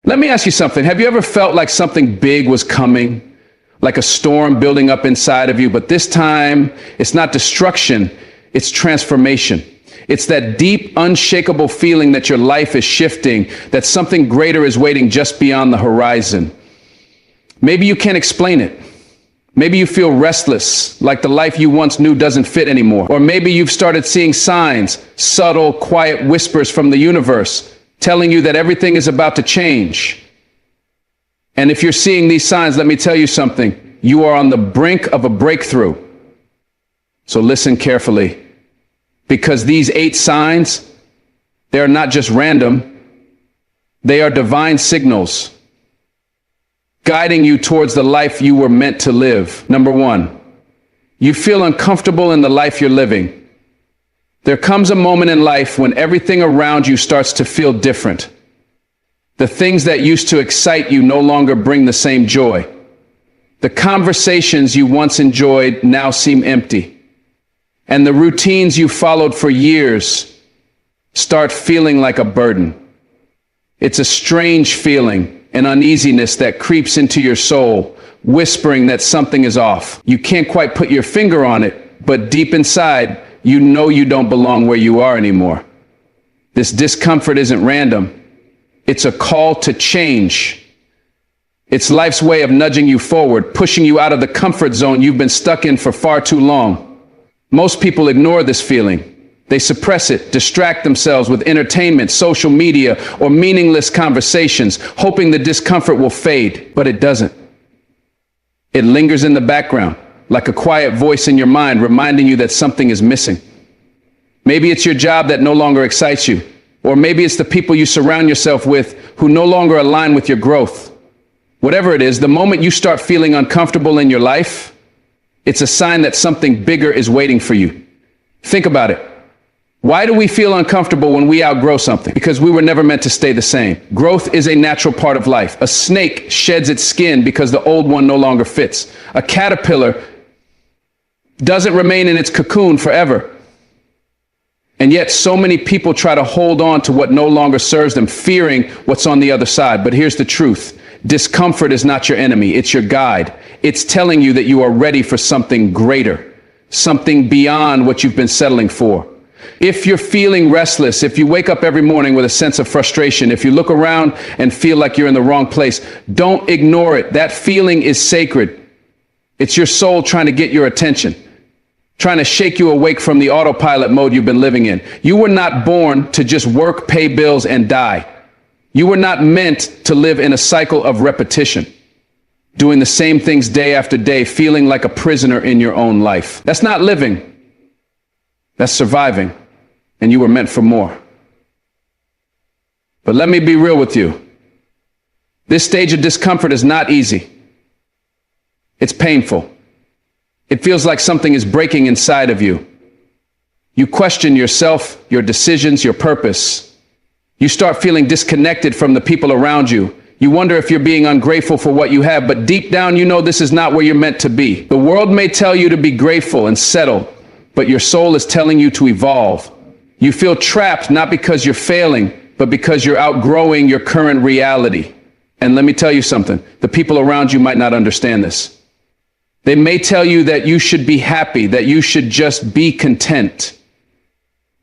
Let me ask you something. Have you ever felt like something big was coming, like a storm building up inside of you, but this time it's not destruction, it's transformation. It's that deep, unshakable feeling that your life is shifting, that something greater is waiting just beyond the horizon. Maybe you can't explain it. Maybe you feel restless, like the life you once knew doesn't fit anymore. Or maybe you've started seeing signs, subtle, quiet whispers from the universe, telling you that everything is about to change. And if you're seeing these signs, let me tell you something. You are on the brink of a breakthrough. So listen carefully. Because these 8 signs, they are not just random. They are divine signals guiding you towards the life you were meant to live. Number 1, you feel uncomfortable in the life you're living. There comes a moment in life when everything around you starts to feel different. The things that used to excite you no longer bring the same joy. The conversations you once enjoyed now seem empty. And the routines you followed for years start feeling like a burden. It's a strange feeling, an uneasiness that creeps into your soul, whispering that something is off. You can't quite put your finger on it, but deep inside, you know you don't belong where you are anymore. This discomfort isn't random. It's a call to change. It's life's way of nudging you forward, pushing you out of the comfort zone you've been stuck in for far too long. Most people ignore this feeling. They suppress it, distract themselves with entertainment, social media, or meaningless conversations, hoping the discomfort will fade, but it doesn't. It lingers in the background, like a quiet voice in your mind reminding you that something is missing. Maybe it's your job that no longer excites you, or maybe it's the people you surround yourself with who no longer align with your growth. Whatever it is, the moment you start feeling uncomfortable in your life, it's a sign that something bigger is waiting for you. Think about it. Why do we feel uncomfortable when we outgrow something? Because we were never meant to stay the same. Growth is a natural part of life. A snake sheds its skin because the old one no longer fits. A caterpillar doesn't remain in its cocoon forever. And yet so many people try to hold on to what no longer serves them, fearing what's on the other side. But here's the truth. Discomfort is not your enemy. It's your guide. It's telling you that you are ready for something greater, something beyond what you've been settling for. If you're feeling restless, if you wake up every morning with a sense of frustration, if you look around and feel like you're in the wrong place, don't ignore it. That feeling is sacred. It's your soul trying to get your attention, trying to shake you awake from the autopilot mode you've been living in. You were not born to just work, pay bills, and die. You were not meant to live in a cycle of repetition, doing the same things day after day, feeling like a prisoner in your own life. That's not living. That's surviving. And you were meant for more. But let me be real with you. This stage of discomfort is not easy. It's painful. It feels like something is breaking inside of you. You question yourself, your decisions, your purpose. You start feeling disconnected from the people around you. You wonder if you're being ungrateful for what you have, but deep down you know this is not where you're meant to be. The world may tell you to be grateful and settle, but your soul is telling you to evolve. You feel trapped not because you're failing, but because you're outgrowing your current reality. And let me tell you something, the people around you might not understand this. They may tell you that you should be happy, that you should just be content.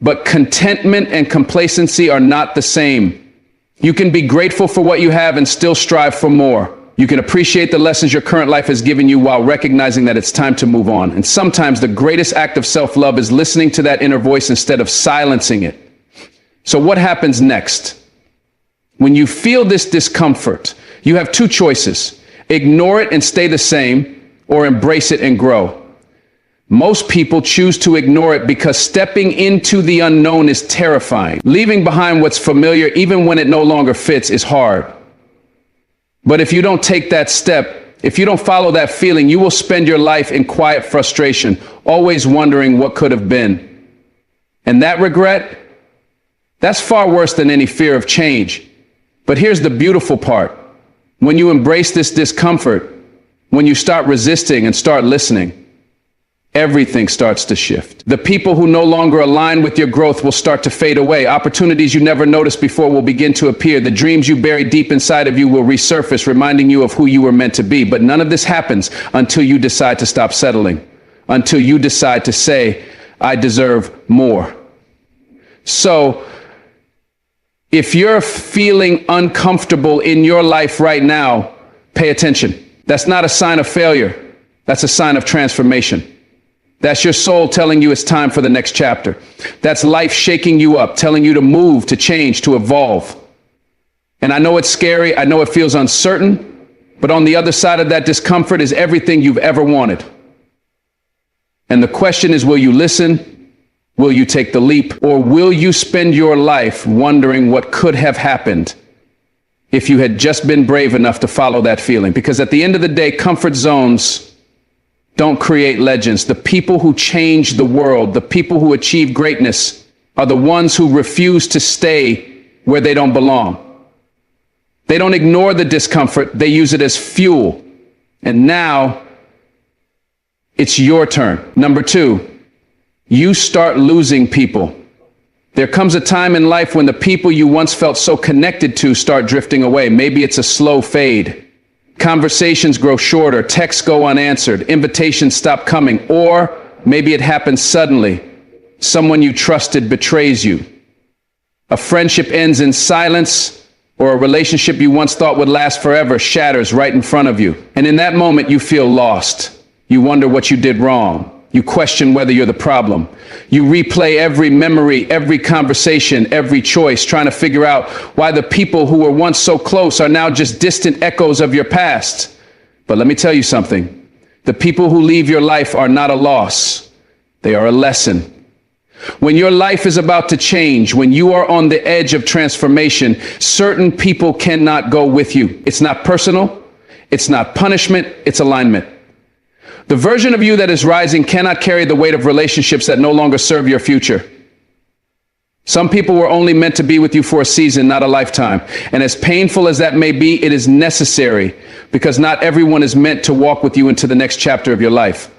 But contentment and complacency are not the same. You can be grateful for what you have and still strive for more. You can appreciate the lessons your current life has given you while recognizing that it's time to move on. And sometimes the greatest act of self-love is listening to that inner voice instead of silencing it. So what happens next? When you feel this discomfort, you have 2 choices. Ignore it and stay the same, or embrace it and grow. Most people choose to ignore it because stepping into the unknown is terrifying. Leaving behind what's familiar, even when it no longer fits, is hard. But if you don't take that step, if you don't follow that feeling, you will spend your life in quiet frustration, always wondering what could have been. And that regret, that's far worse than any fear of change. But here's the beautiful part. When you embrace this discomfort, when you start resisting and start listening, everything starts to shift. The people who no longer align with your growth will start to fade away. Opportunities you never noticed before will begin to appear. The dreams you buried deep inside of you will resurface, reminding you of who you were meant to be. But none of this happens until you decide to stop settling, until you decide to say, I deserve more. So, if you're feeling uncomfortable in your life right now, pay attention. That's not a sign of failure. That's a sign of transformation. That's your soul telling you it's time for the next chapter. That's life shaking you up, telling you to move, to change, to evolve. And I know it's scary. I know it feels uncertain. But on the other side of that discomfort is everything you've ever wanted. And the question is, will you listen? Will you take the leap? Or will you spend your life wondering what could have happened if you had just been brave enough to follow that feeling? Because at the end of the day, comfort zones don't create legends. The people who change the world, the people who achieve greatness, are the ones who refuse to stay where they don't belong. They don't ignore the discomfort. They use it as fuel. And now it's your turn. Number 2, you start losing people. There comes a time in life when the people you once felt so connected to start drifting away. Maybe it's a slow fade. Conversations grow shorter, texts go unanswered, invitations stop coming, or maybe it happens suddenly. Someone you trusted betrays you. A friendship ends in silence, or a relationship you once thought would last forever shatters right in front of you. And in that moment, you feel lost. You wonder what you did wrong. You question whether you're the problem. You replay every memory, every conversation, every choice, trying to figure out why the people who were once so close are now just distant echoes of your past. But let me tell you something. The people who leave your life are not a loss. They are a lesson. When your life is about to change, when you are on the edge of transformation, certain people cannot go with you. It's not personal. It's not punishment. It's alignment. The version of you that is rising cannot carry the weight of relationships that no longer serve your future. Some people were only meant to be with you for a season, not a lifetime. And as painful as that may be, it is necessary, because not everyone is meant to walk with you into the next chapter of your life.